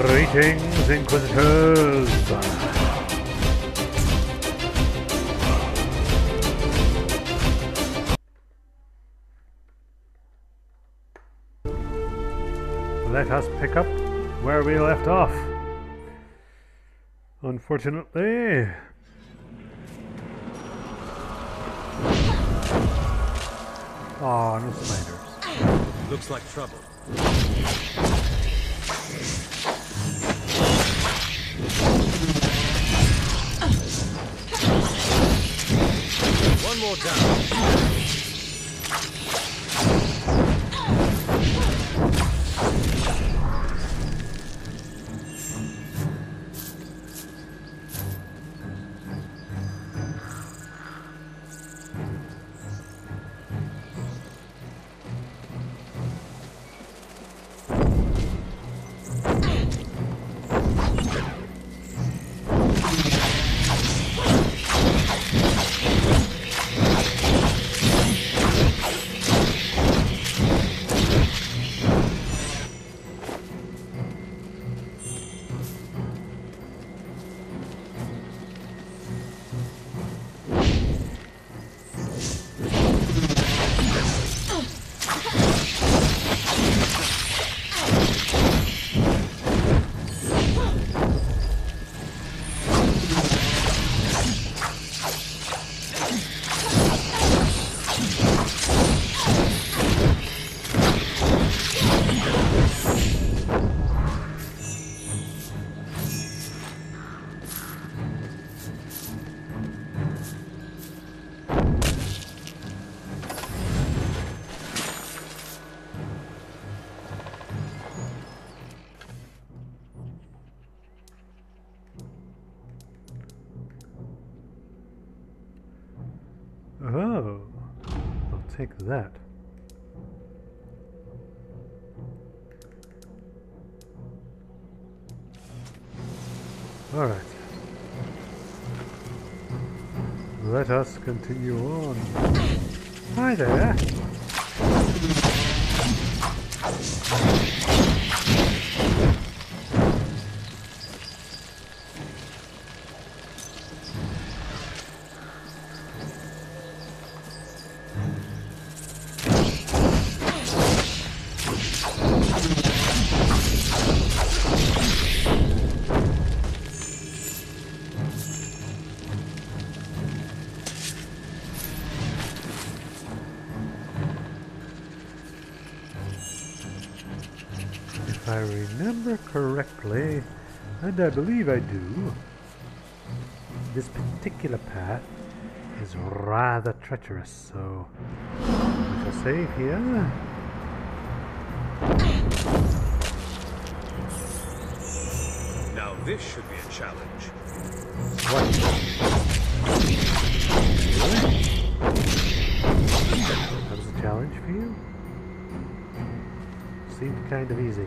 Greetings, Inquisitors! Let us pick up where we left off. Unfortunately... Oh, no spiders. Looks like trouble. One more down. Oh, I'll take that. All right. Let us continue on. Hi there. If I remember correctly, and I believe I do, this particular path is rather treacherous, so we shall save here. Now this should be a challenge. What? Really? That was a challenge for you? Seemed kind of easy.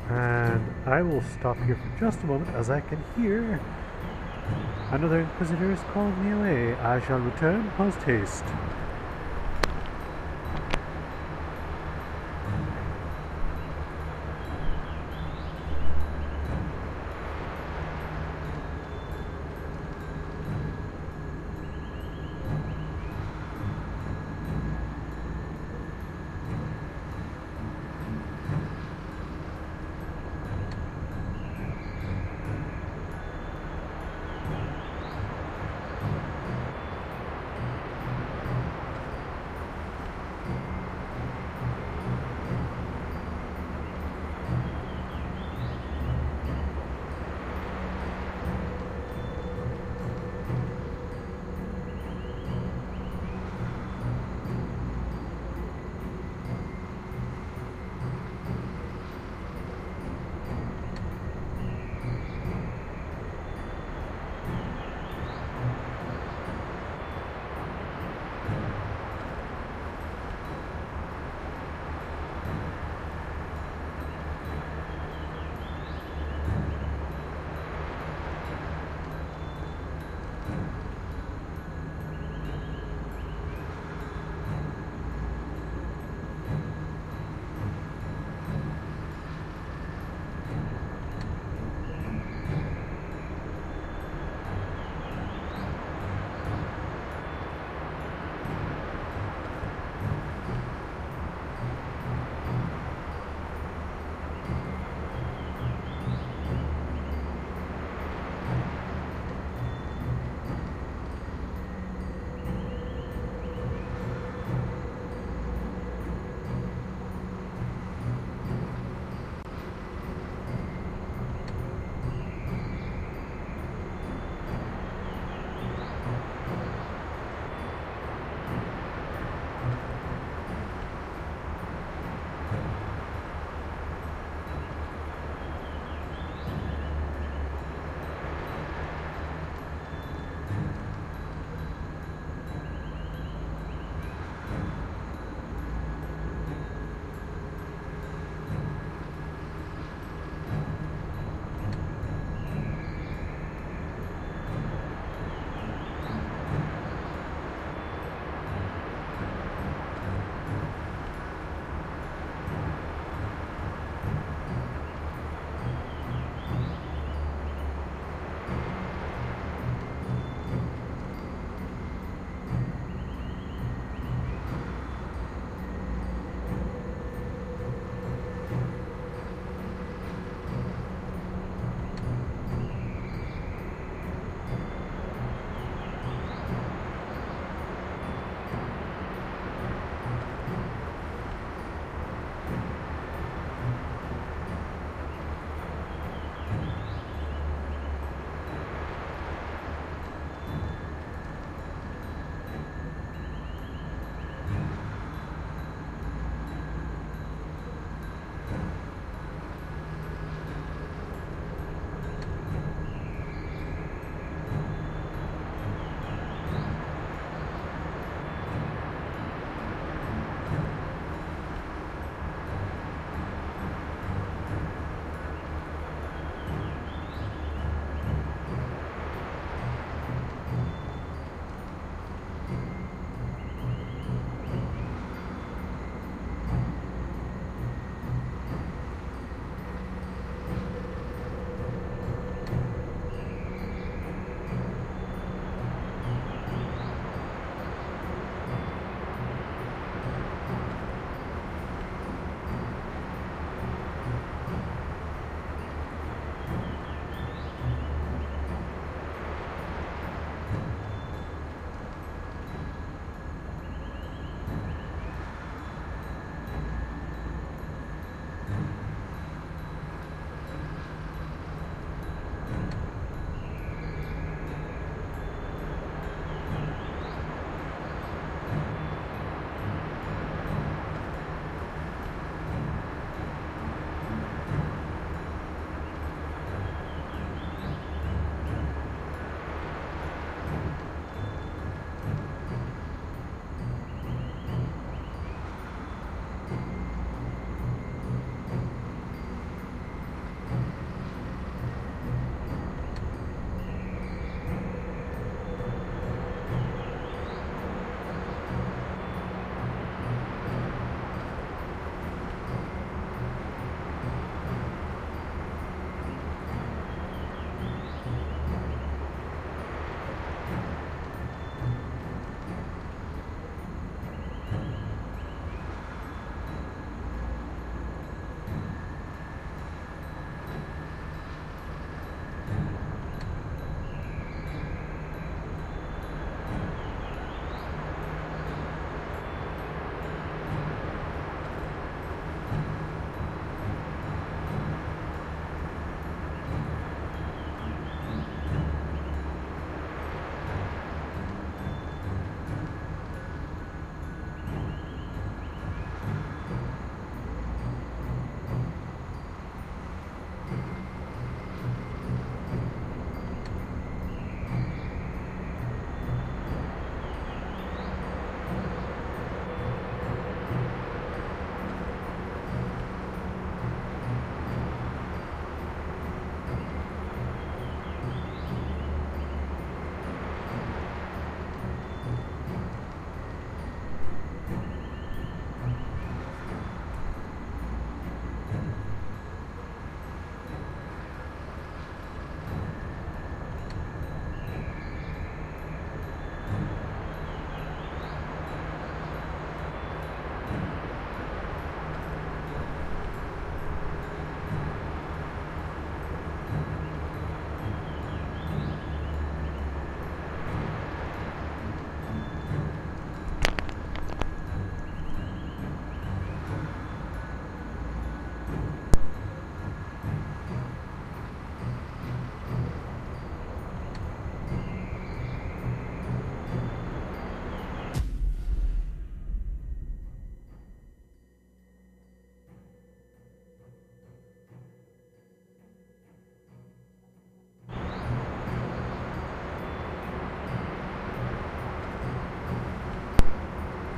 And I will stop here for just a moment as I can hear another Inquisitor is calling me away. I shall return post haste.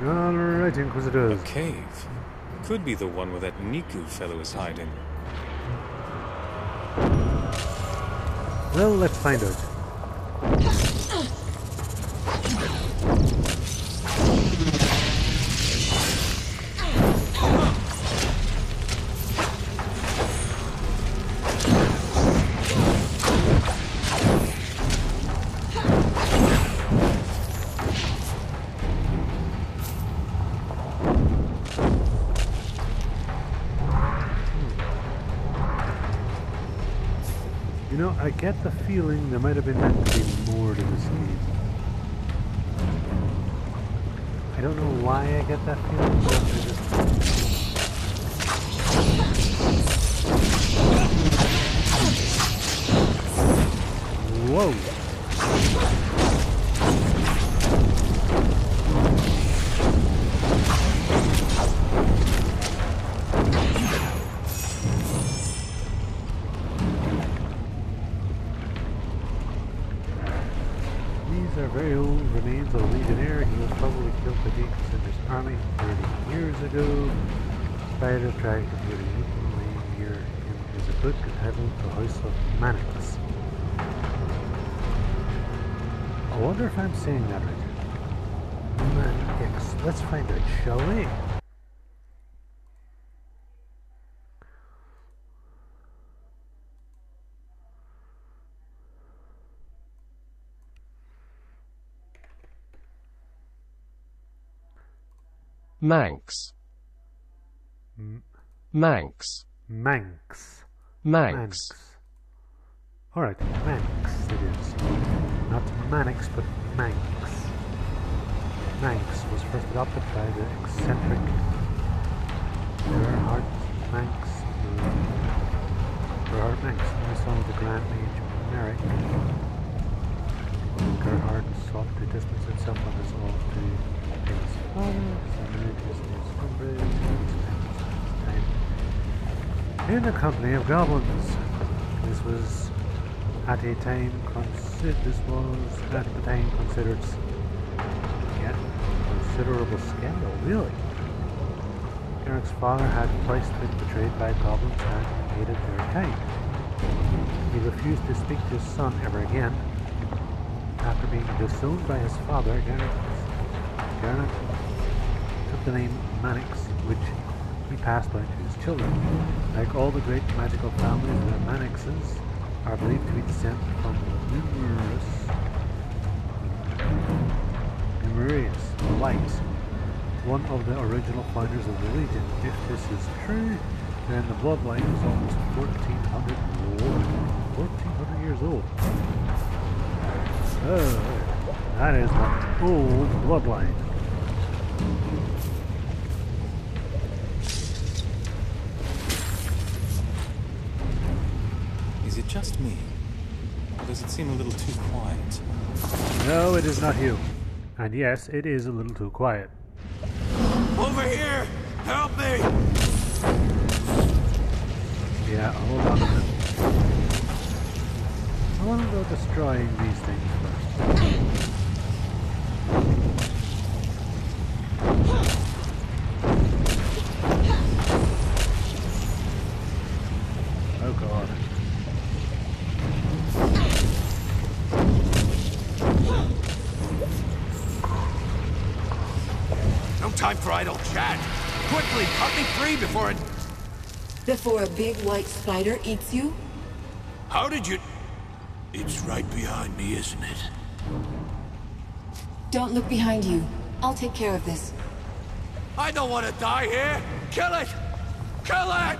Alright, A Inquisitors. cave. Could be the one where that Niku fellow is hiding. Well, let's find out. You know, I get the feeling there might have been meant to be more to this game. I don't know why I get that feeling, but I just... Whoa! These are very old remains of a legionnaire. He was probably killed by the Inquisitor's army 30 years ago. Spider tried to get a laying near him is a book entitled The House of Mannix. I wonder if I'm saying that right. Mannix. Let's find out, shall we? Manx. Manx. Manx. Manx. Alright, Manx it is. Not Mannix, but Manx. Manx was first adopted by the eccentric Gerhard Manx. Gerhard Manx, the son of the Grand Mage Merrick. Gerhard sought to distance himself from his oath to his father, so he moved his Stonebridge in the company of goblins. This was at the time considered considerable scandal, really. Eric's father had twice been betrayed by goblins and hated their kind. He refused to speak to his son ever again. After being disowned by his father, Garnet took the name Mannix, which he passed on to his children. Like all the great magical families, the Mannixes are believed to be descended from Numerius the White, one of the original founders of the Legion. If this is true, then the bloodline is almost 1400 years old. Oh, that is one old bloodline. Is it just me? Or does it seem a little too quiet? No, it is not you. And yes, it is a little too quiet. Over here! Help me! Yeah, hold on a minute. I want to go destroying these things first. Oh god. No time for idle chat. Quickly, cut me free before it... Before a big white spider eats you? How did you... It's right behind me, isn't it? Don't look behind you. I'll take care of this. I don't want to die here! Kill it! Kill it!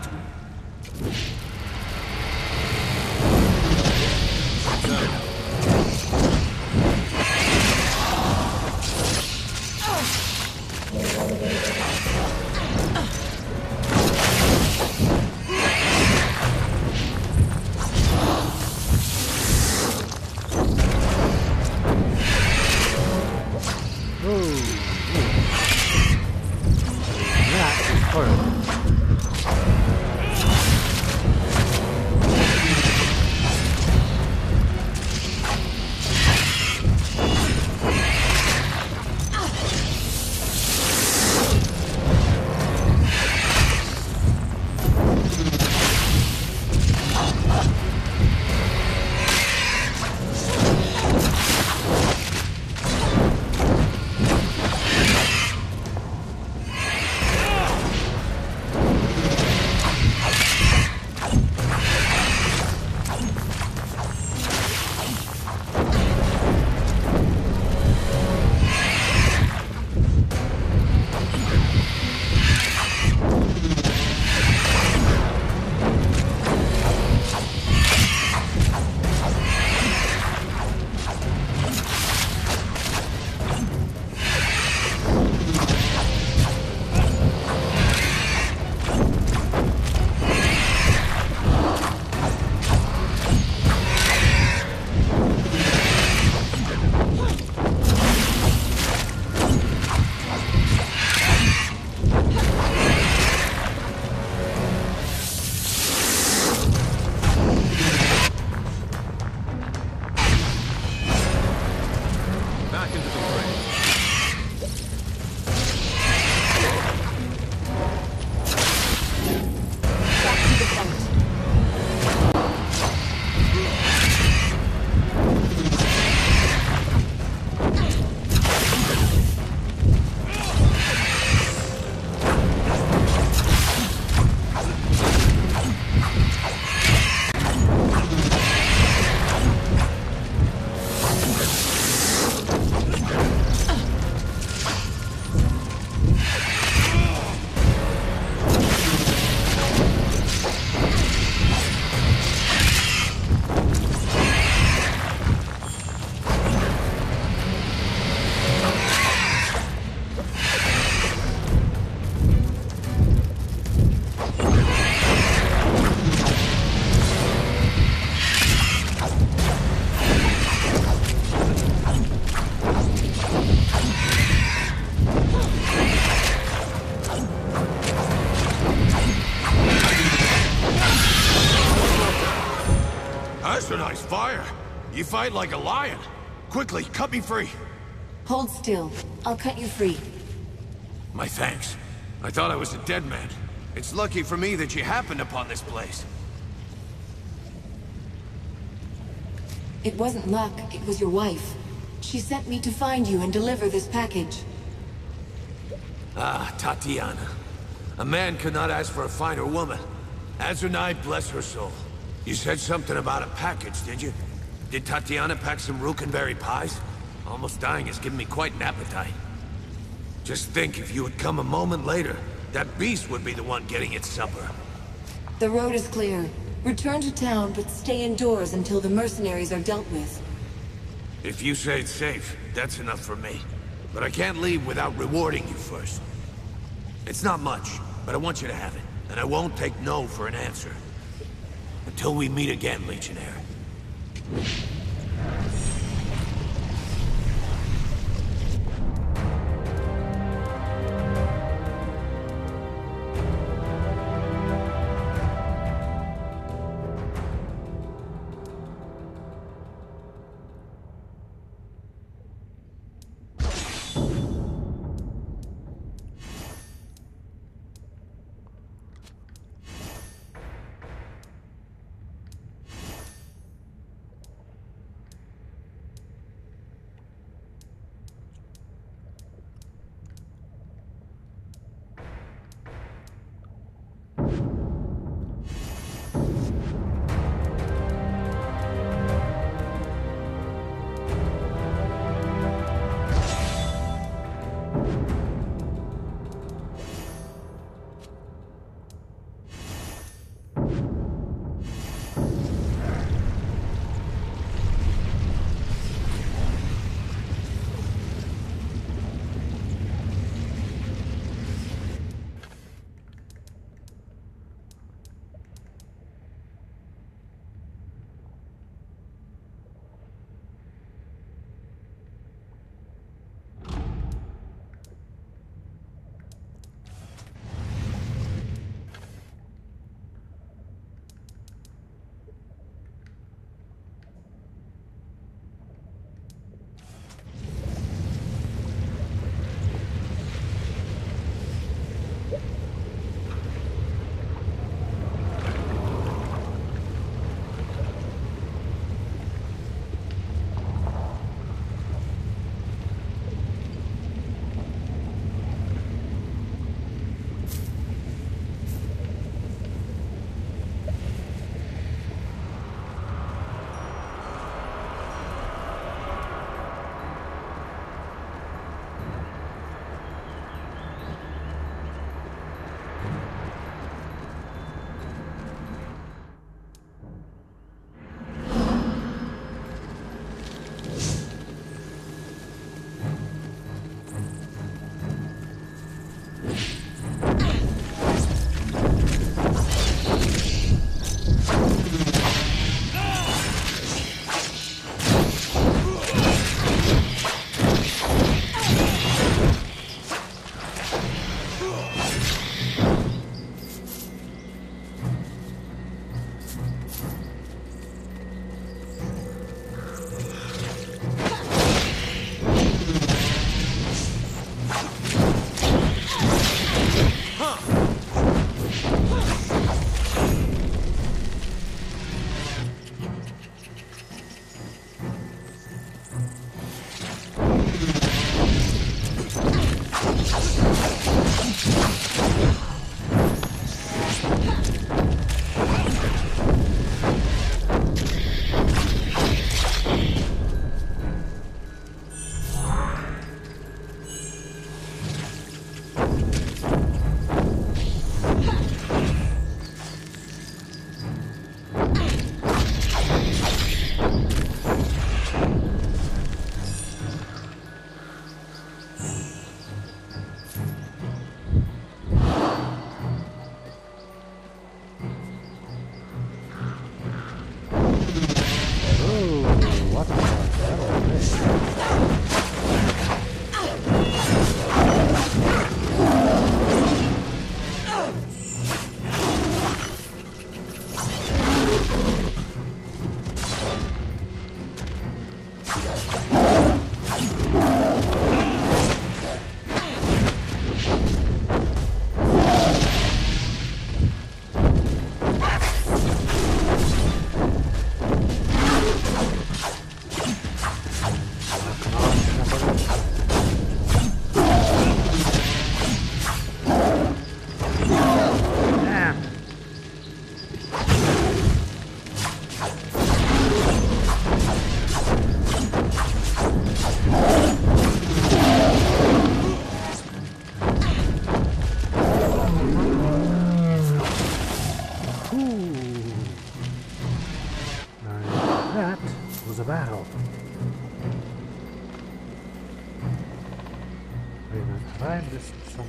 a nice fire. You fight like a lion. Quickly, cut me free. Hold still. I'll cut you free. My thanks. I thought I was a dead man. It's lucky for me that you happened upon this place. It wasn't luck, it was your wife. She sent me to find you and deliver this package. Ah, Tatiana. A man could not ask for a finer woman. Azunai, bless her soul. You said something about a package, did you? Did Tatiana pack some Rukenberry pies? Almost dying has given me quite an appetite. Just think, if you had come a moment later, that beast would be the one getting its supper. The road is clear. Return to town, but stay indoors until the mercenaries are dealt with. If you say it's safe, that's enough for me. But I can't leave without rewarding you first. It's not much, but I want you to have it. And I won't take no for an answer. Until we meet again, Legionnaire.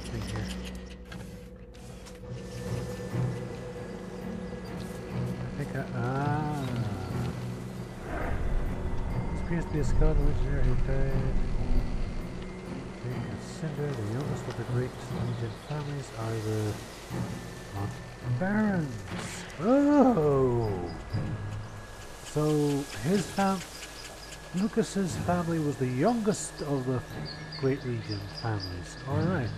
something here. I think this appears to be a skeletal engineer who died. Cinder, the youngest of the great Legion families, are the Barons. Oh! So his Lucas's family was the youngest of the Great Legion families. Alright.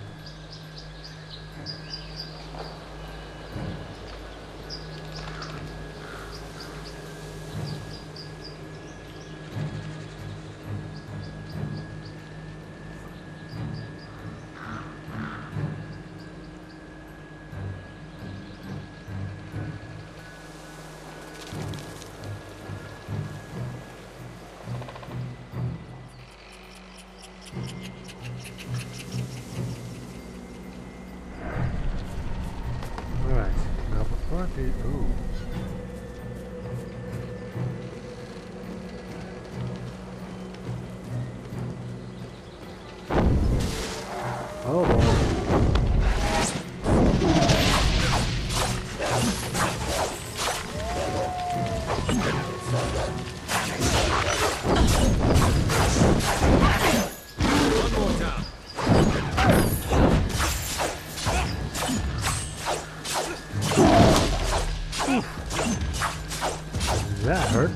That hurt.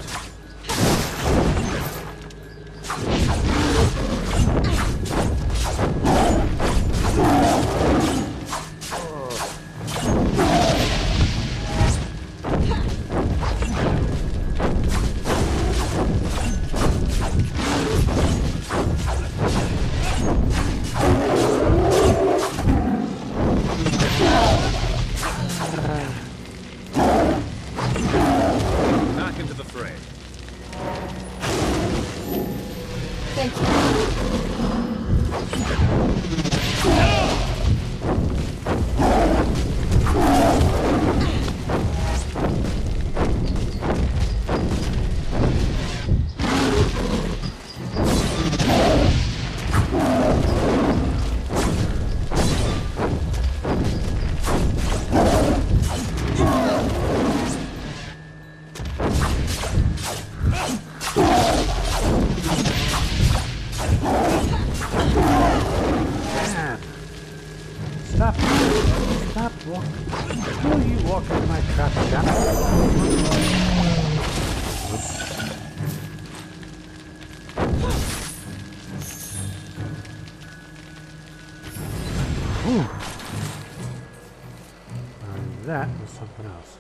That was something else.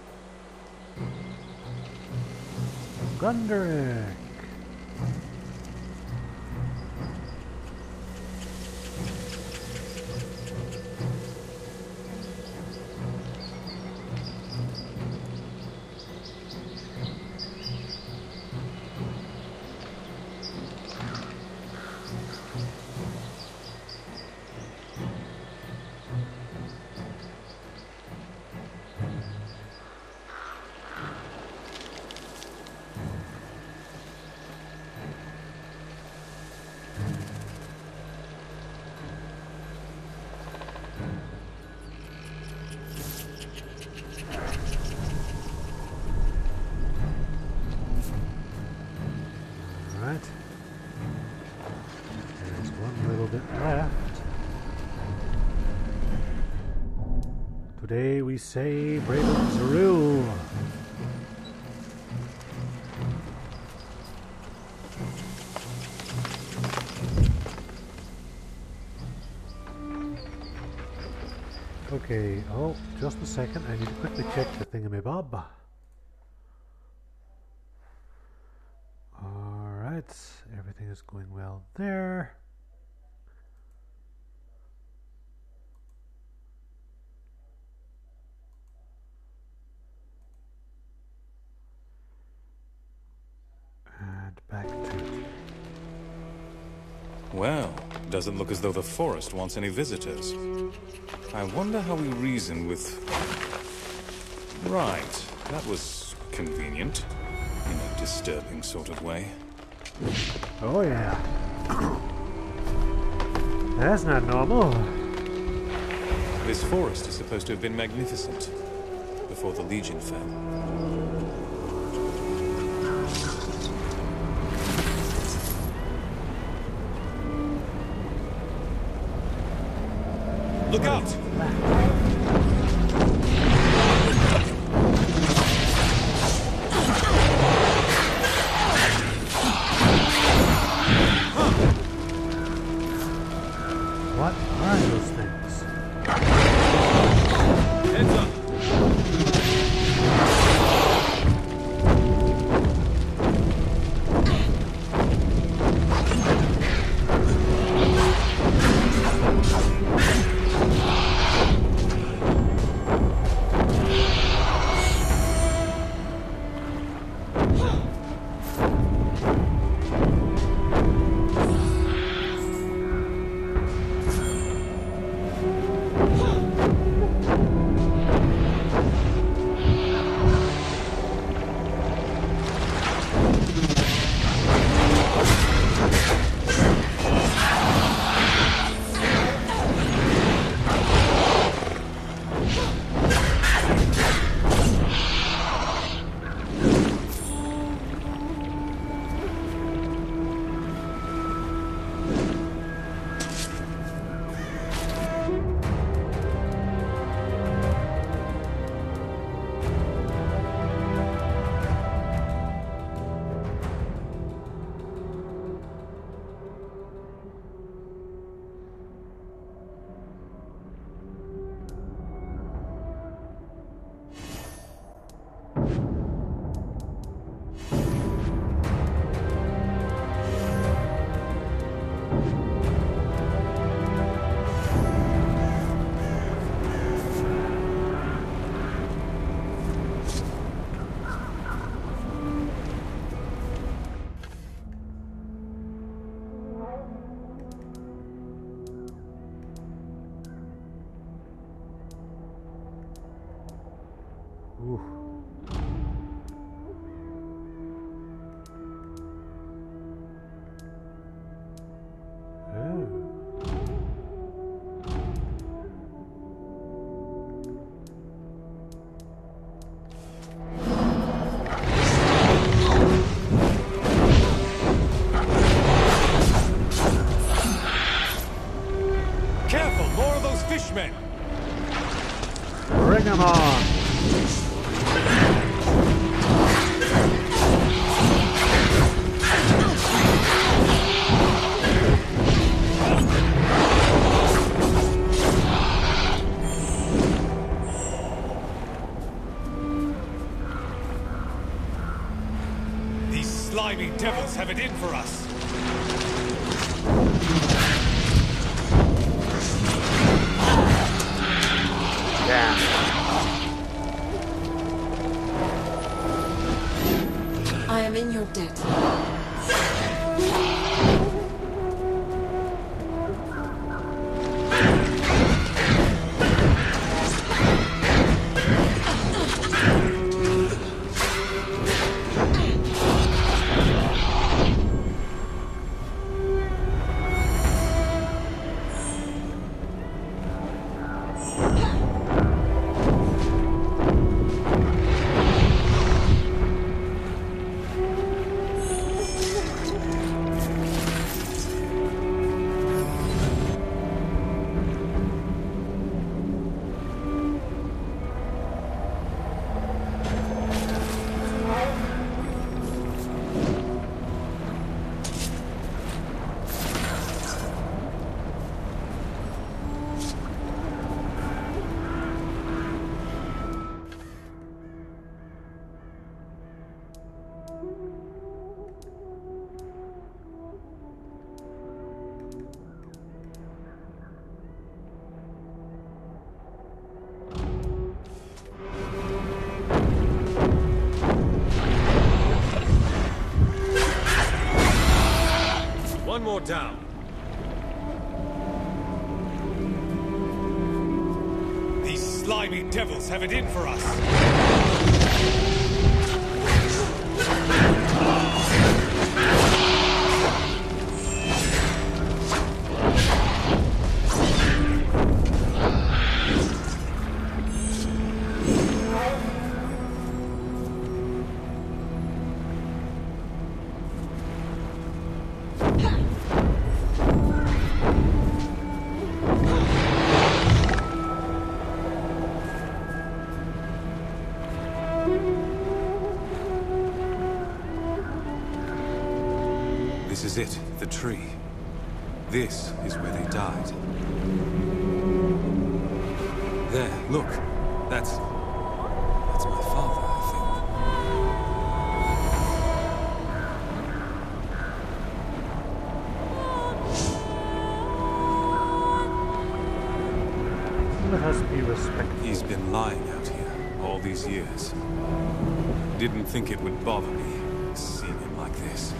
Gunderic. There's one little bit left. Today we say Braven Zerul. Okay, oh, just a second, I need to quickly check the thingamabob. Alright, everything is going well there. And back to it. Well, doesn't look as though the forest wants any visitors. I wonder how we reason with... Right, that was convenient. In a disturbing sort of way. Oh yeah. That's not normal. This forest is supposed to have been magnificent before the Legion fell. Look out! What are those things? Heads up! Ooh. Oh. Careful! More of those fishmen! Bring them on! These slimy devils have it in for us! I am in your debt. One more down. These slimy devils have it in for us. is it, the tree. This is where they died. There, look. That's my father, I Let us be respectful. think. He's been lying out here all these years. Didn't think it would bother me, seeing him like this.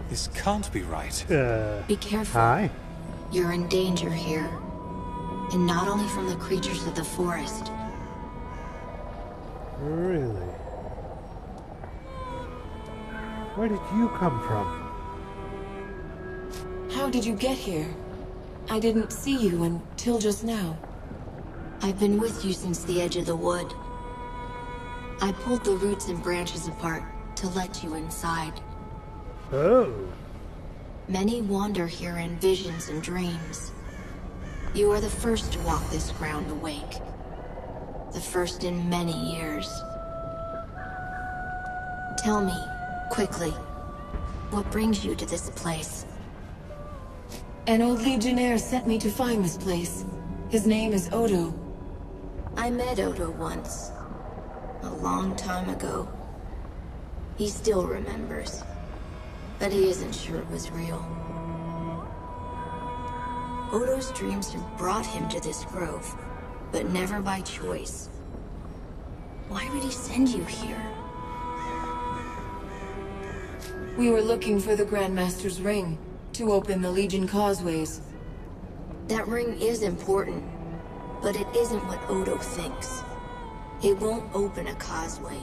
This can't be right. Be careful. Hi. You're in danger here. And not only from the creatures of the forest. Really? Where did you come from? How did you get here? I didn't see you until just now. I've been with you since the edge of the wood. I pulled the roots and branches apart to let you inside. Oh. Many wander here in visions and dreams. You are the first to walk this ground awake. The first in many years. Tell me, quickly, what brings you to this place? An old Legionnaire sent me to find this place. His name is Odo. I met Odo once. A long time ago. He still remembers. But he isn't sure it was real. Odo's dreams have brought him to this grove, but never by choice. Why would he send you here? We were looking for the Grandmaster's ring, to open the Legion causeways. That ring is important, but it isn't what Odo thinks. It won't open a causeway.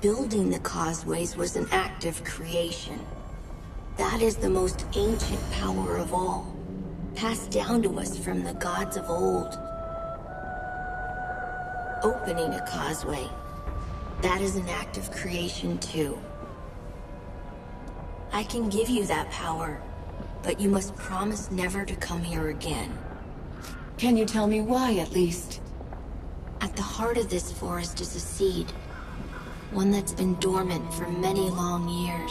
Building the causeways was an act of creation. That is the most ancient power of all, passed down to us from the gods of old. Opening a causeway, that is an act of creation too. I can give you that power, but you must promise never to come here again. Can you tell me why, at least? At the heart of this forest is a seed. One that's been dormant for many long years.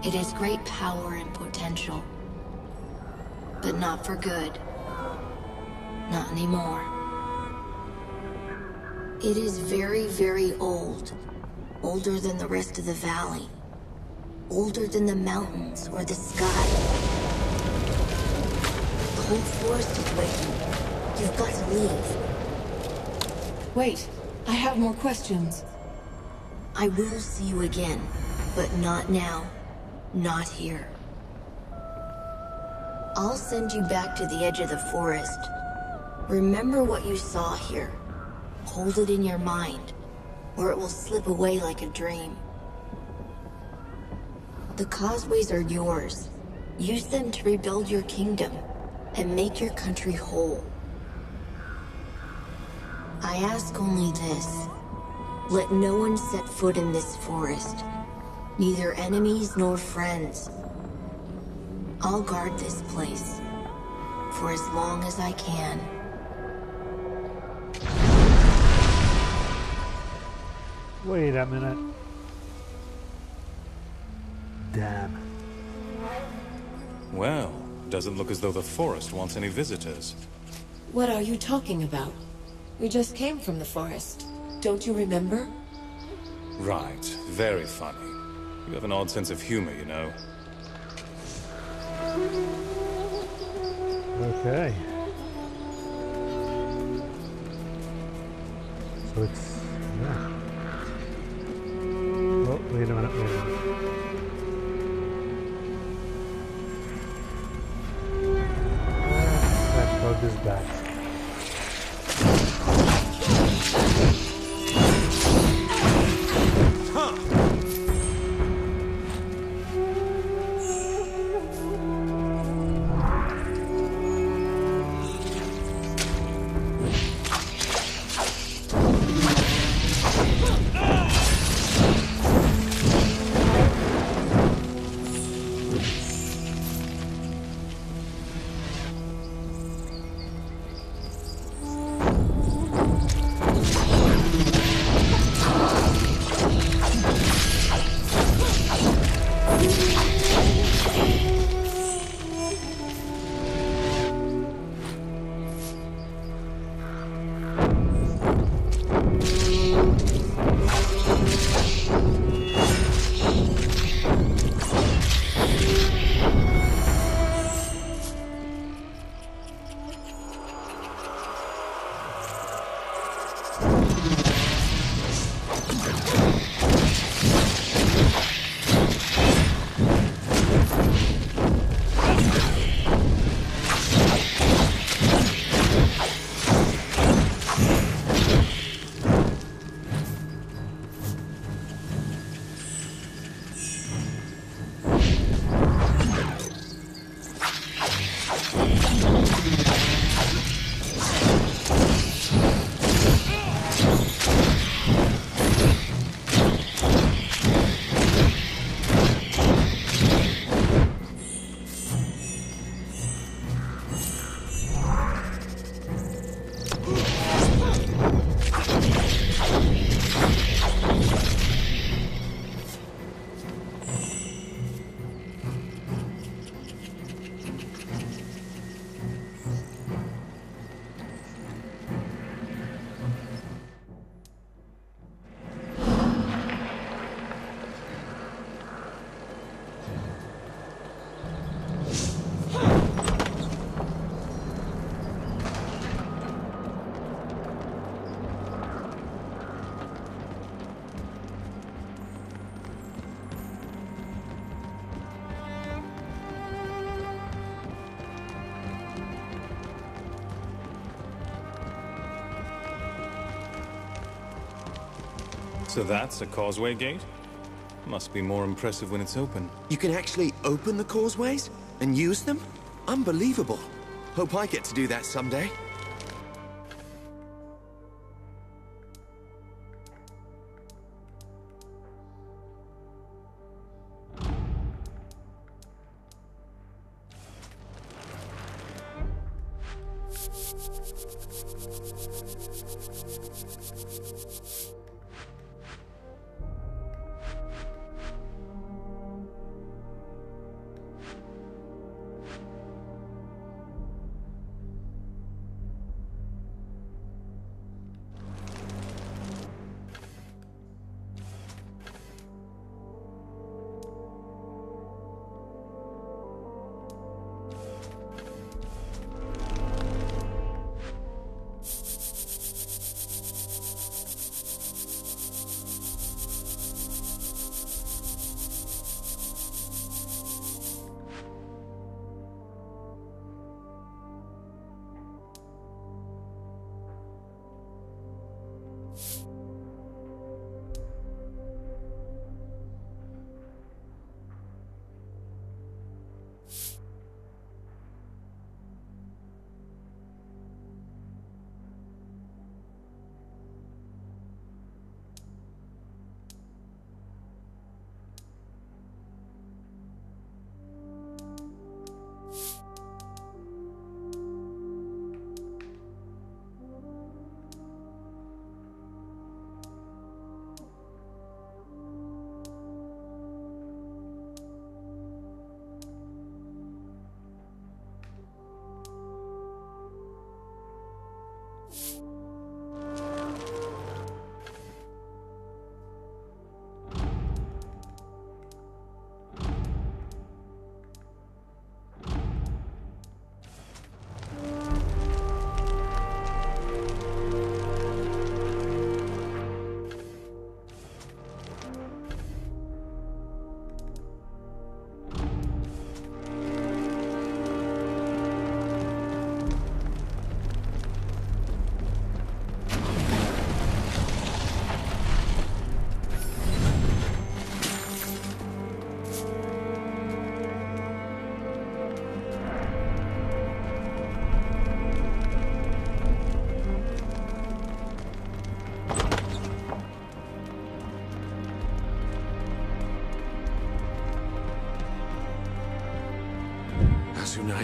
It has great power and potential. But not for good. Not anymore. It is very, very old. Older than the rest of the valley. Older than the mountains or the sky. The whole forest is waiting. You've got to leave. Wait. I have more questions. I will see you again, but not now. Not here. I'll send you back to the edge of the forest. Remember what you saw here. Hold it in your mind, or it will slip away like a dream. The causeways are yours. Use them to rebuild your kingdom, and make your country whole. I ask only this. Let no one set foot in this forest. Neither enemies nor friends. I'll guard this place. For as long as I can. Wait a minute. Damn. Well, doesn't look as though the forest wants any visitors. What are you talking about? We just came from the forest. Don't you remember? Right. Very funny. You have an odd sense of humor, you know. Okay. So it's... yeah. Oh, wait a minute, wait a minute. That bug is back. So that's a causeway gate? Must be more impressive when it's open. You can actually open the causeways? And use them? Unbelievable. Hope I get to do that someday.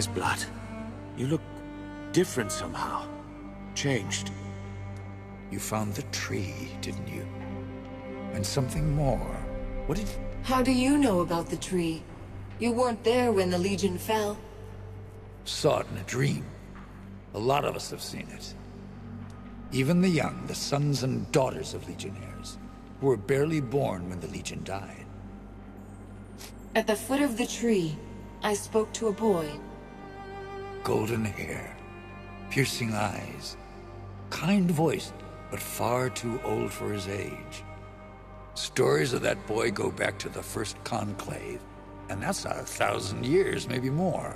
eyes, Blood. You look different somehow. Changed. You found the tree, didn't you? And something more. What did... How do you know about the tree? You weren't there when the Legion fell. Saw it in a dream. A lot of us have seen it. Even the young, the sons and daughters of Legionnaires, who were barely born when the Legion died. At the foot of the tree, I spoke to a boy. Golden hair, piercing eyes, kind-voiced, but far too old for his age. Stories of that boy go back to the first conclave, and that's 1,000 years, maybe more.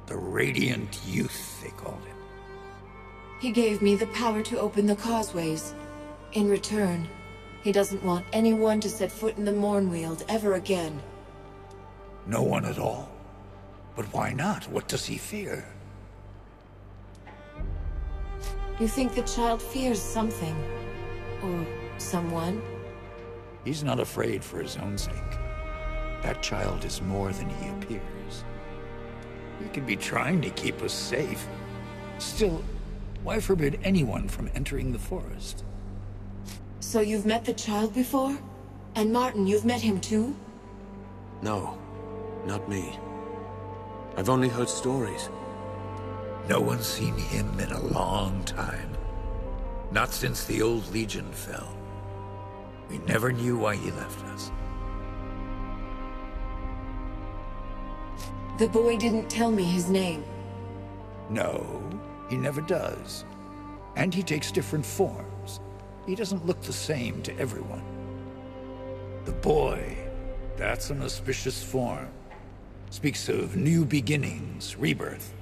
The Radiant Youth, they called him. He gave me the power to open the causeways. In return, he doesn't want anyone to set foot in the Mournweald ever again. No one at all. But why not? What does he fear? You think the child fears something? Or someone? He's not afraid for his own sake. That child is more than he appears. He could be trying to keep us safe. Still, why forbid anyone from entering the forest? So you've met the child before? And Martin, you've met him too? No, not me. I've only heard stories. No one's seen him in a long time. Not since the old Legion fell. We never knew why he left us. The boy didn't tell me his name. No, he never does. And he takes different forms. He doesn't look the same to everyone. The boy, that's an auspicious form. Speaks of new beginnings, rebirth.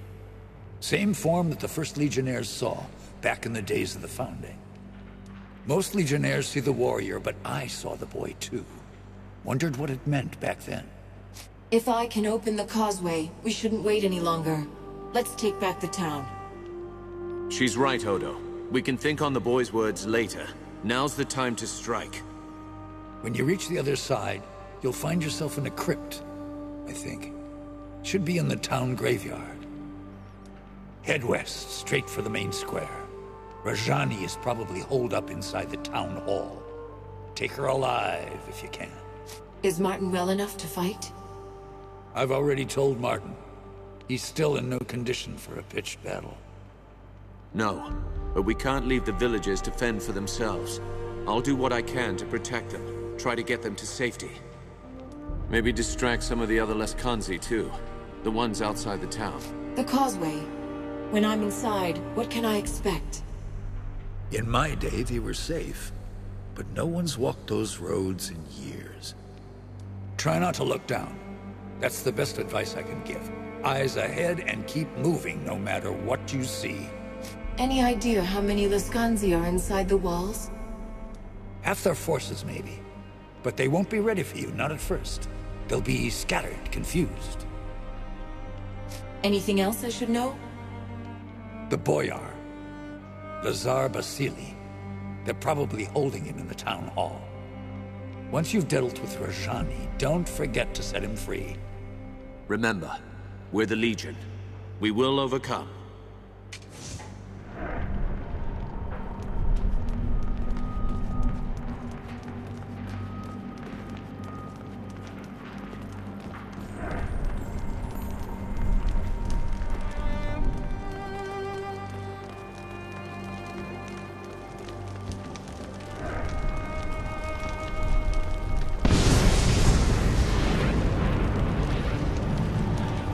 Same form that the first Legionnaires saw back in the days of the Founding. Most Legionnaires see the warrior, but I saw the boy too. Wondered what it meant back then. If I can open the causeway, we shouldn't wait any longer. Let's take back the town. She's right, Odo. We can think on the boy's words later. Now's the time to strike. When you reach the other side, you'll find yourself in a crypt, I think. Should be in the town graveyard. Head west, straight for the main square. Rajani is probably holed up inside the town hall. Take her alive if you can. Is Martin well enough to fight? I've already told Martin. He's still in no condition for a pitched battle. No, but we can't leave the villagers to fend for themselves. I'll do what I can to protect them, try to get them to safety. Maybe distract some of the other Leskanzi too, the ones outside the town. The causeway. When I'm inside, what can I expect? In my day, they were safe, but no one's walked those roads in years. Try not to look down. That's the best advice I can give. Eyes ahead and keep moving no matter what you see. Any idea how many Leskanzi are inside the walls? Half their forces, maybe. But they won't be ready for you, not at first. They'll be scattered, confused. Anything else I should know? The Boyar. Lazar Basili. They're probably holding him in the town hall. Once you've dealt with Rajani, don't forget to set him free. Remember, we're the Legion. We will overcome.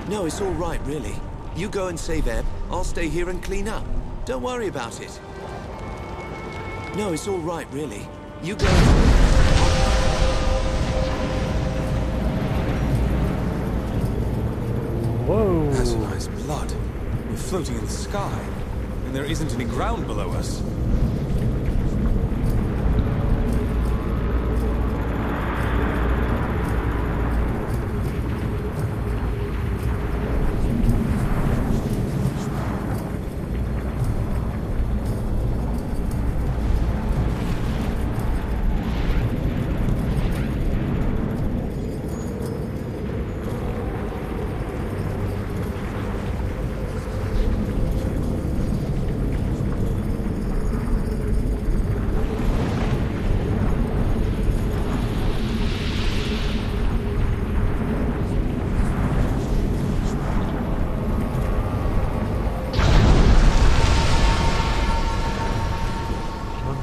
No, it's all right, really. You go and save Ebb. I'll stay here and clean up. Don't worry about it. No, it's all right, really. You go... Whoa! Azunai's blood. We're floating in the sky, and there isn't any ground below us.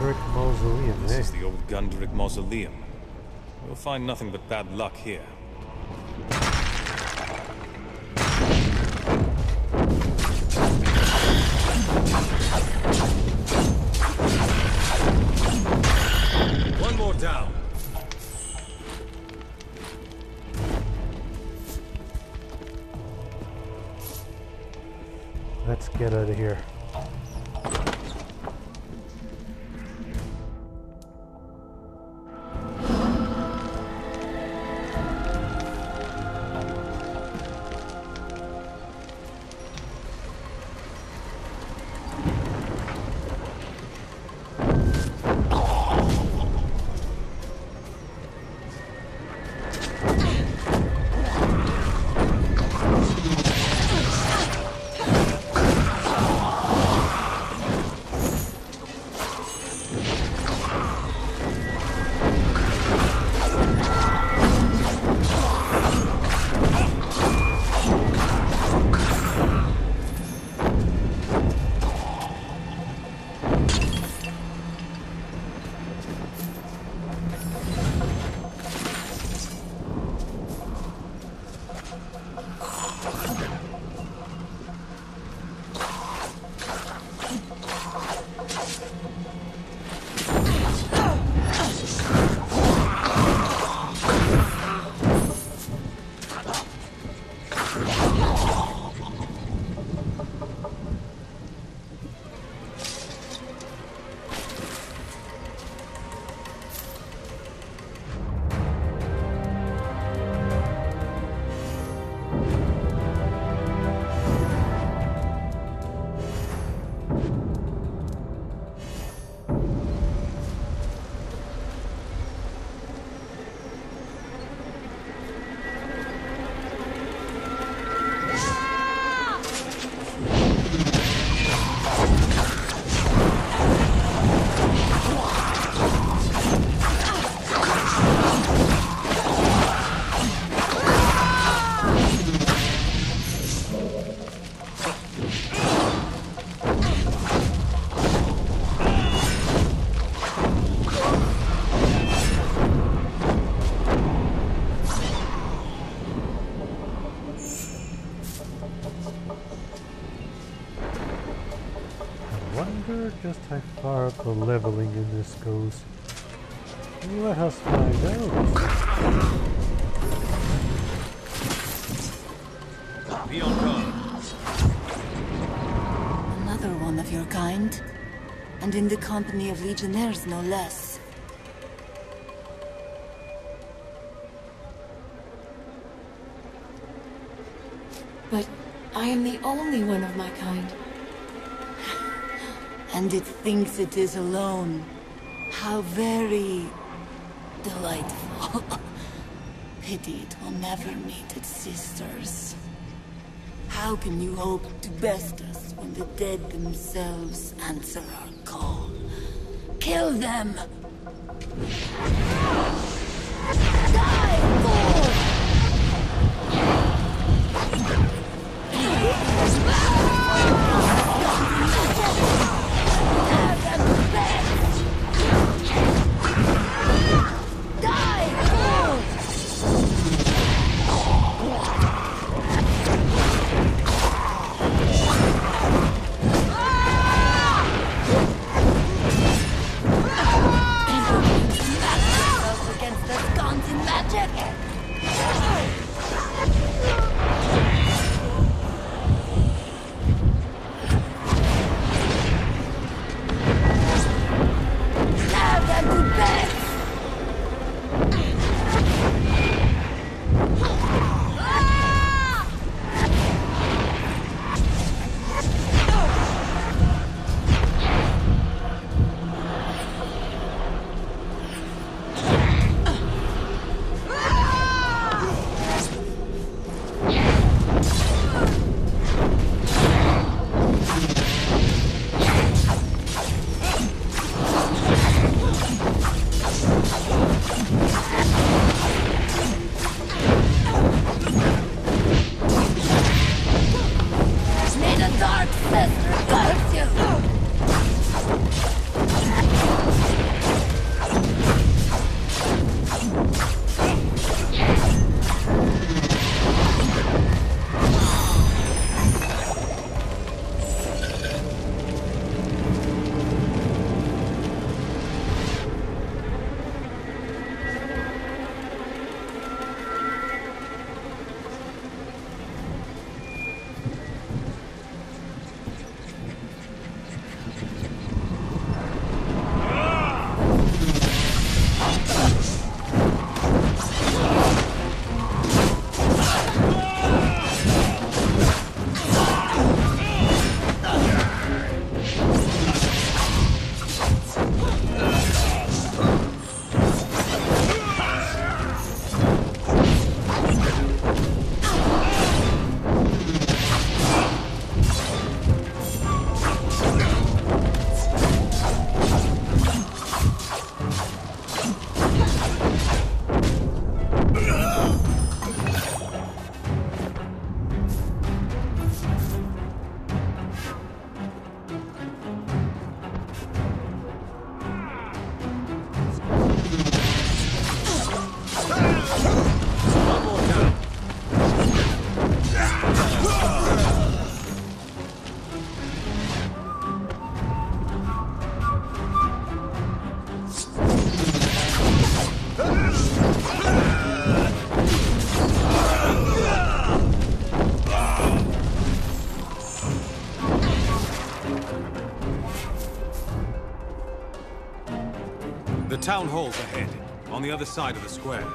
Gundrick Mausoleum, This eh? is the old Gundrick Mausoleum. We'll find nothing but bad luck here. One more down. Let's get out of here. Just how far up the leveling in this goes. Let us find out. Be on guard. Another one of your kind. And in the company of legionnaires, no less. But I am the only one of my kind. And it thinks it is alone. How very delightful. Pity it will never meet its sisters. How can you hope to best us when the dead themselves answer our call? Kill them! Die, fool! May the Dark Sister guard you! town hall's ahead, on the other side of the square.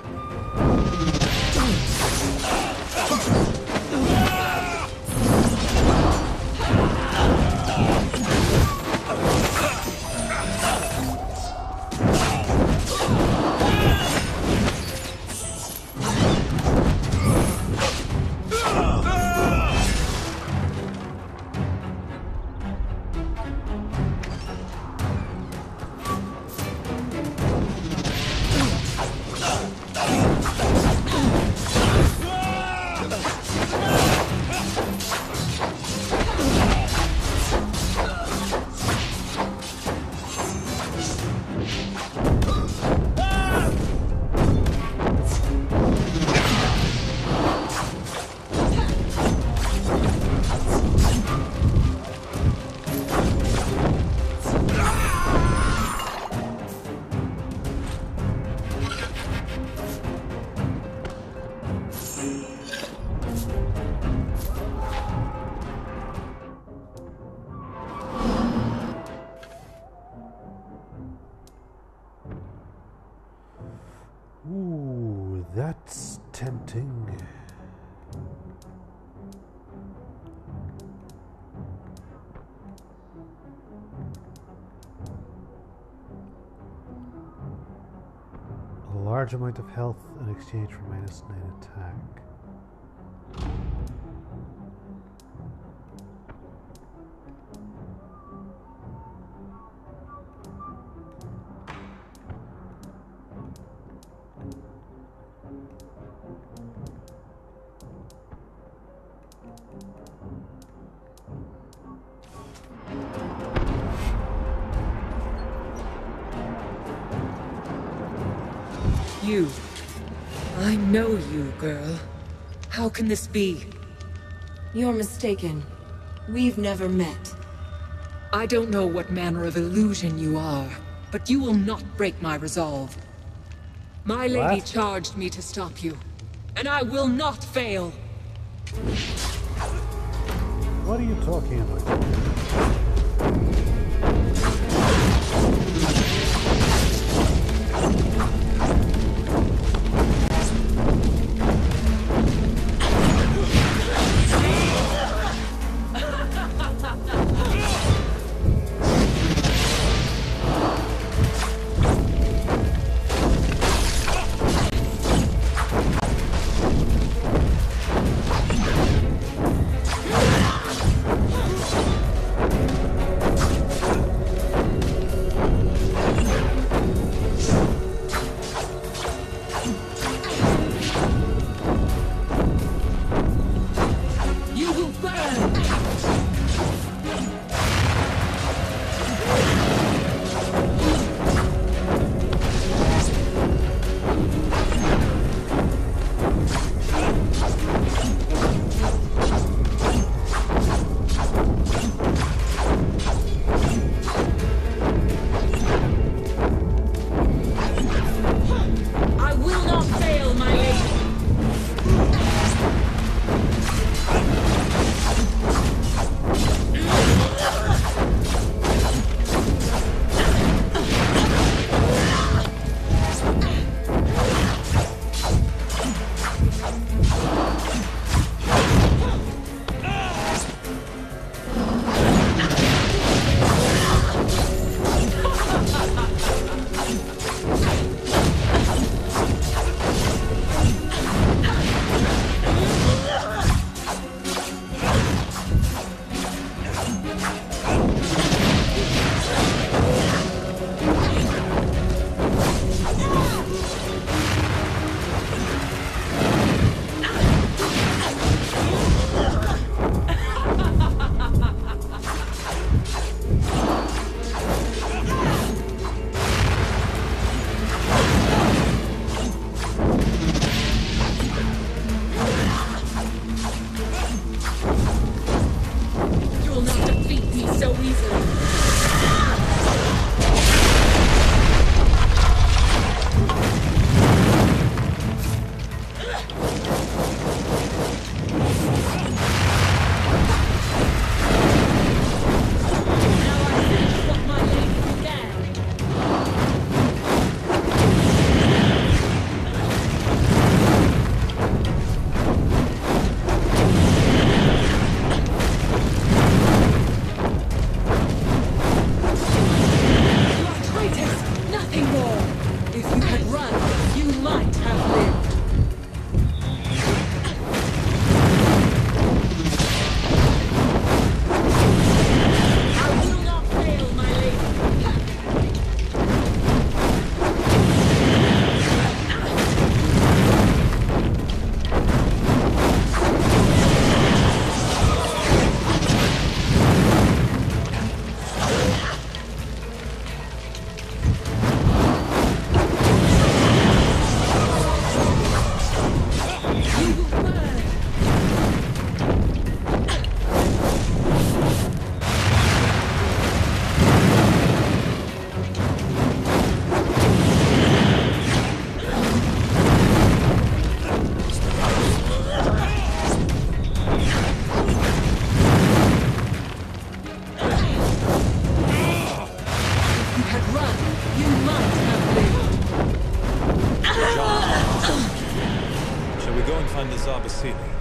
Ooh, that's tempting. A large amount of health in exchange for -9 attack. You. I know you, girl. How can this be? You're mistaken. We've never met. I don't know what manner of illusion you are, but you will not break my resolve. My lady What? charged me to stop you, and I will not fail. What are you talking about? Lazar Basili.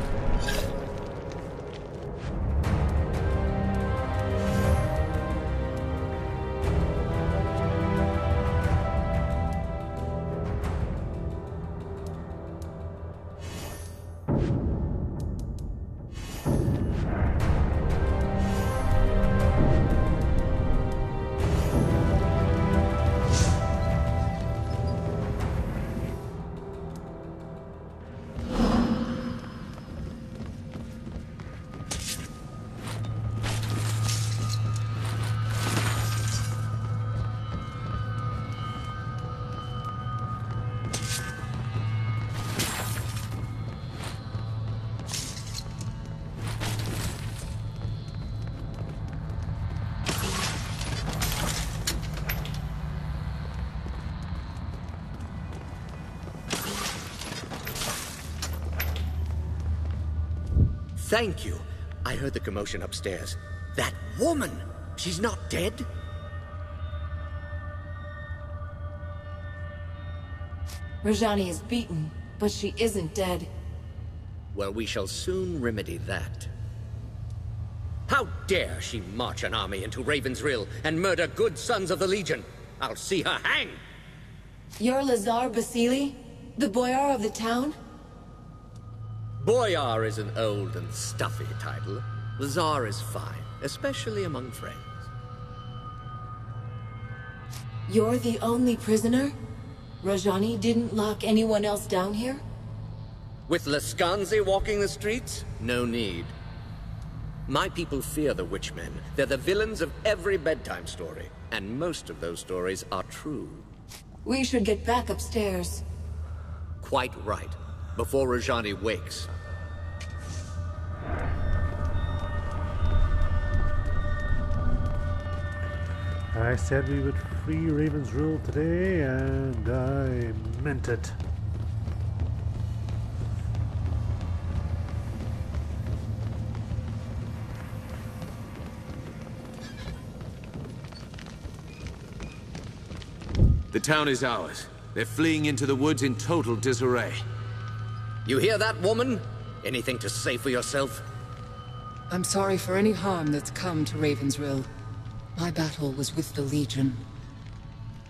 Thank you. I heard the commotion upstairs. That woman! She's not dead? Rajani is beaten, but she isn't dead. Well, we shall soon remedy that. How dare she march an army into Ravensrill and murder good sons of the Legion? I'll see her hang! You're Lazar Basili? The boyar of the town? Boyar is an old and stuffy title. Lazar is fine, especially among friends. You're the only prisoner? Rajani didn't lock anyone else down here? With Laskanzi walking the streets? No need. My people fear the Witchmen. They're the villains of every bedtime story. And most of those stories are true. We should get back upstairs. Quite right. Before Rajani wakes. I said we would free Ravensrill today, and I meant it. The town is ours. They're fleeing into the woods in total disarray. You hear that, woman? Anything to say for yourself? I'm sorry for any harm that's come to Ravensrill. My battle was with the Legion.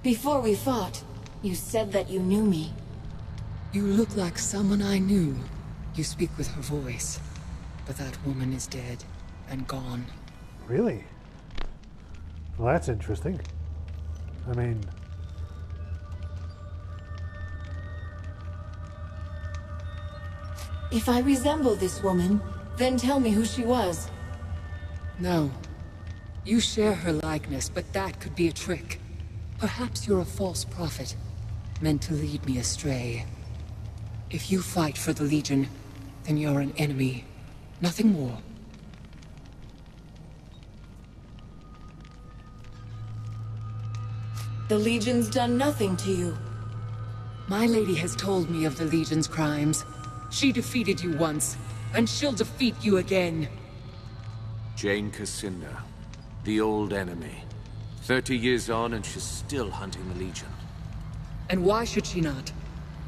Before we fought, you said that you knew me. You look like someone I knew. You speak with her voice. But that woman is dead and gone. Really? Well, that's interesting. I mean... If I resemble this woman, then tell me who she was. No. You share her likeness, but that could be a trick. Perhaps you're a false prophet, meant to lead me astray. If you fight for the Legion, then you're an enemy. Nothing more. The Legion's done nothing to you. My lady has told me of the Legion's crimes. She defeated you once, and she'll defeat you again. Jane Cassinda, the old enemy. 30 years on and she's still hunting the Legion. And why should she not?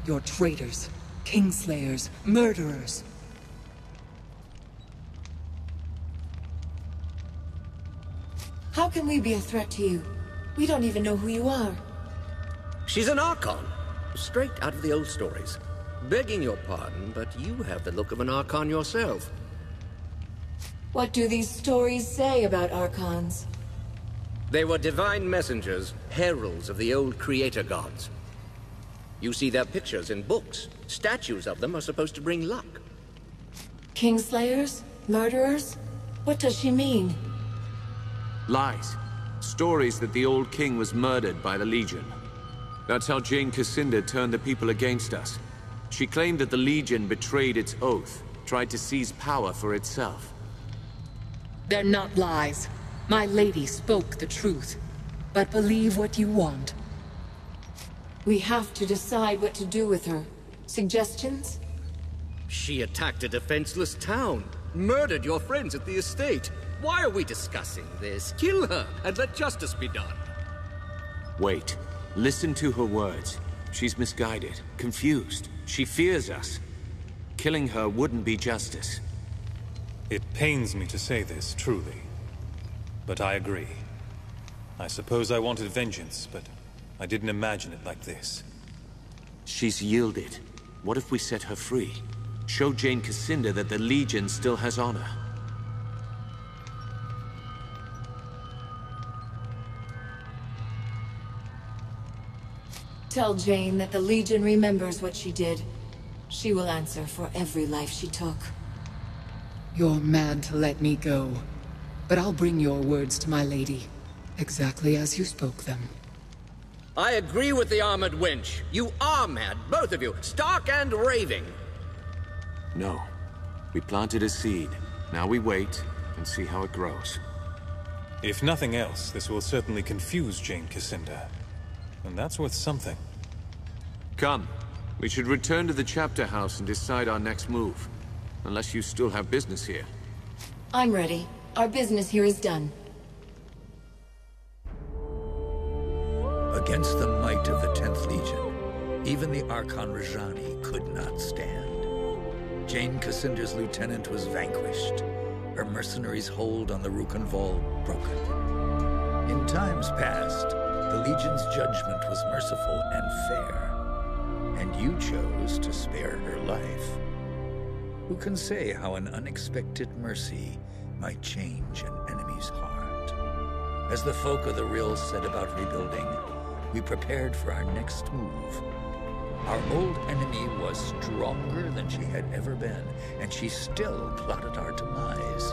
You're traitors, kingslayers, murderers. How can we be a threat to you? We don't even know who you are. She's an Archon, straight out of the old stories. Begging your pardon, but you have the look of an Archon yourself. What do these stories say about Archons? They were divine messengers, heralds of the old creator gods. You see their pictures in books. Statues of them are supposed to bring luck. Kingslayers? Murderers? What does she mean? Lies. Stories that the old king was murdered by the Legion. That's how Jane Cassinda turned the people against us. She claimed that the Legion betrayed its oath, tried to seize power for itself. They're not lies. My lady spoke the truth. But believe what you want. We have to decide what to do with her. Suggestions? She attacked a defenseless town, murdered your friends at the estate. Why are we discussing this? Kill her and let justice be done. Wait. Listen to her words. She's misguided, confused. She fears us. Killing her wouldn't be justice. It pains me to say this, truly. But I agree. I suppose I wanted vengeance, but I didn't imagine it like this. She's yielded. What if we set her free? Show Jane Cassinda that the Legion still has honor. Tell Jane that the Legion remembers what she did. She will answer for every life she took. You're mad to let me go, but I'll bring your words to my lady, exactly as you spoke them. I agree with the Armored Wench. You are mad, both of you, stark and raving. No. We planted a seed. Now we wait and see how it grows. If nothing else, this will certainly confuse Jane Cassinda. And that's worth something. Come. We should return to the chapter house and decide our next move. Unless you still have business here. I'm ready. Our business here is done. Against the might of the 10th Legion, even the Archon Rajani could not stand. Jane Cassinda's lieutenant was vanquished, her mercenaries' hold on the Rukenval broken. In times past, the Legion's judgment was merciful and fair, and you chose to spare her life. Who can say how an unexpected mercy might change an enemy's heart? As the folk of the Rill said about rebuilding, we prepared for our next move. Our old enemy was stronger than she had ever been, and she still plotted our demise.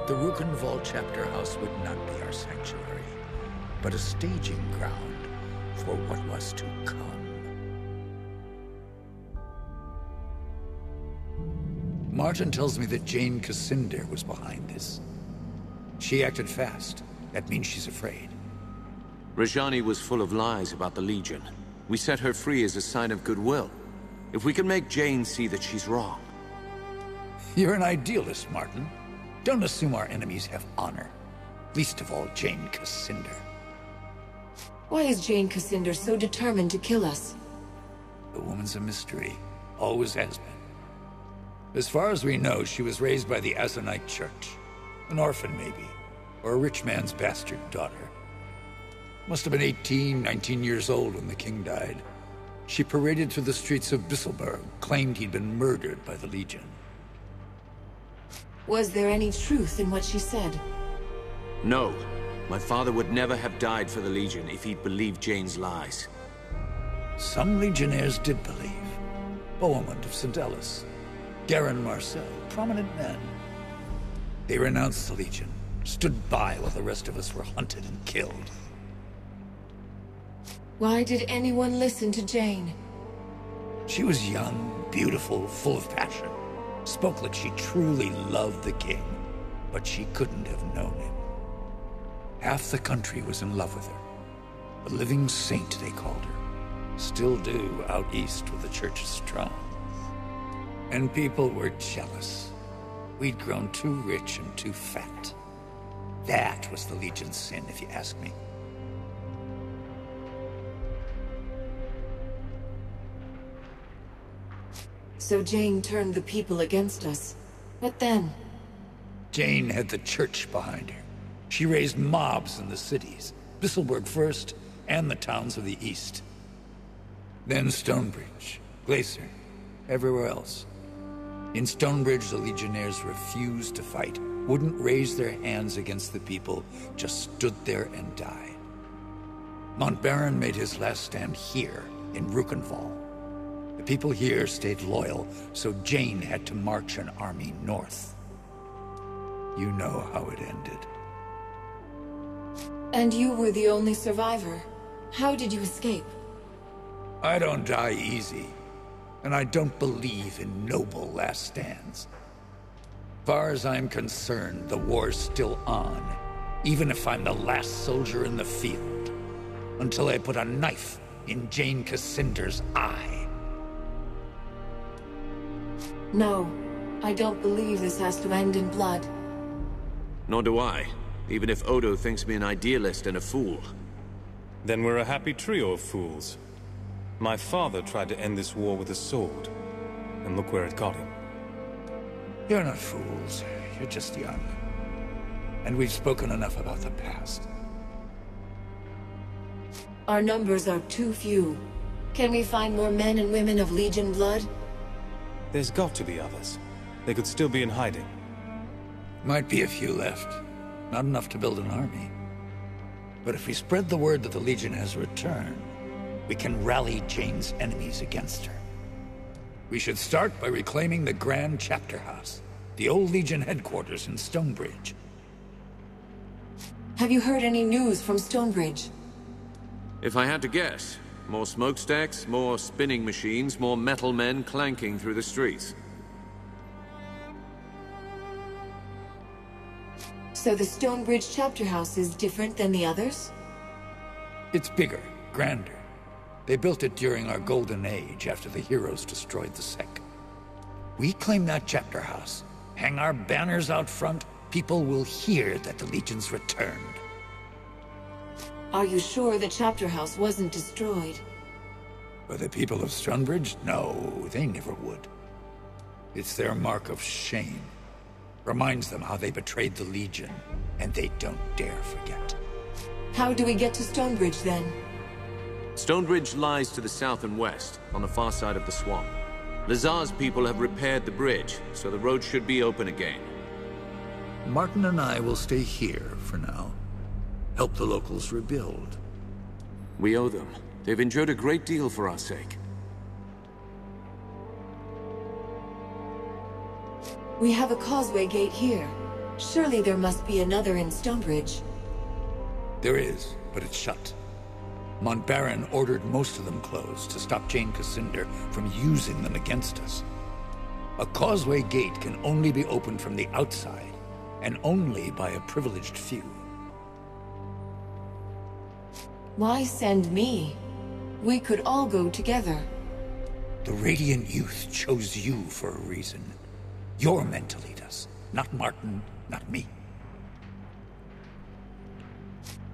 The Rukenval chapter house would not be our sanctuary, but a staging ground for what was to come. Martin tells me that Jane Cassinda was behind this. She acted fast. That means she's afraid. Rajani was full of lies about the Legion. We set her free as a sign of goodwill. If we can make Jane see that she's wrong. You're an idealist, Martin. Don't assume our enemies have honor. Least of all, Jane Cassinda. Why is Jane Cassinda so determined to kill us? The woman's a mystery. Always has been. As far as we know, she was raised by the Azanite Church. An orphan, maybe. Or a rich man's bastard daughter. Must have been 18, 19 years old when the king died. She paraded through the streets of Bisselberg, claimed he'd been murdered by the Legion. Was there any truth in what she said? No. My father would never have died for the Legion if he'd believed Jane's lies. Some Legionnaires did believe. Bohemund of St. Ellis, Garen Marcel, prominent men. They renounced the Legion, stood by while the rest of us were hunted and killed. Why did anyone listen to Jane? She was young, beautiful, full of passion. Spoke like she truly loved the king, but she couldn't have known him. Half the country was in love with her. A living saint, they called her. Still do out east where the church is strong. And people were jealous. We'd grown too rich and too fat. That was the Legion's sin, if you ask me. So Jane turned the people against us. What then? Jane had the church behind her. She raised mobs in the cities, Bisselberg first, and the towns of the east. Then Stonebridge, Glacier, everywhere else. In Stonebridge, the Legionnaires refused to fight, wouldn't raise their hands against the people, just stood there and died. Montbaron made his last stand here, in Rukenval. The people here stayed loyal, so Jane had to march an army north. You know how it ended. And you were the only survivor. How did you escape? I don't die easy, and I don't believe in noble last stands. Far as I'm concerned, the war's still on, even if I'm the last soldier in the field, until I put a knife in Jane Cassinda's eye. No, I don't believe this has to end in blood. Nor do I, even if Odo thinks me an idealist and a fool. Then we're a happy trio of fools. My father tried to end this war with a sword. and look where it got him. You're not fools. You're just young. And we've spoken enough about the past. Our numbers are too few. Can we find more men and women of Legion blood? There's got to be others. They could still be in hiding. Might be a few left. Not enough to build an army. But if we spread the word that the Legion has returned, we can rally Jane's enemies against her. We should start by reclaiming the Grand Chapter House, the old Legion headquarters in Stonebridge. Have you heard any news from Stonebridge? If I had to guess, more smokestacks, more spinning machines, more metal men clanking through the streets. So the Stonebridge Chapter House is different than the others? It's bigger, grander. They built it during our Golden Age after the heroes destroyed the Sec. We claim that chapter house, hang our banners out front, people will hear that the Legion's returned. Are you sure the chapter house wasn't destroyed? By the people of Stonebridge? No, they never would. It's their mark of shame. Reminds them how they betrayed the Legion, and they don't dare forget. How do we get to Stonebridge, then? Stonebridge lies to the south and west, on the far side of the swamp. Lazar's people have repaired the bridge, so the road should be open again. Martin and I will stay here for now. Help the locals rebuild. We owe them. They've endured a great deal for our sake. We have a causeway gate here. Surely there must be another in Stonebridge. There is, but it's shut. Montbaron ordered most of them closed to stop Jane Cassander from using them against us. A causeway gate can only be opened from the outside, and only by a privileged few. Why send me? We could all go together. The Radiant Youth chose you for a reason. You're meant to lead us, not Martin, not me.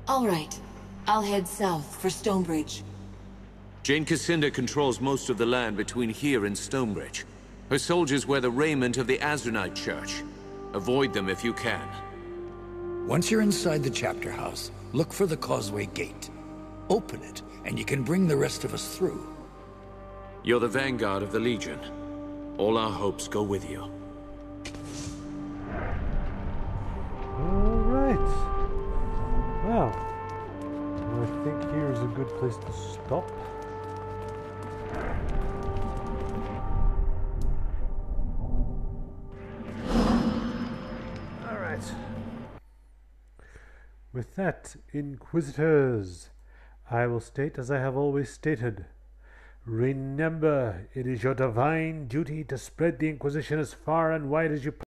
All right. I'll head south for Stonebridge. Jane Cassander controls most of the land between here and Stonebridge. Her soldiers wear the raiment of the Azranite Church. Avoid them if you can. Once you're inside the chapter house, look for the causeway gate. Open it, and you can bring the rest of us through. You're the vanguard of the Legion. All our hopes go with you. All right. Well, I think here's a good place to stop. All right. With that, Inquisitors, I will state as I have always stated. Remember, it is your divine duty to spread the Inquisition as far and wide as you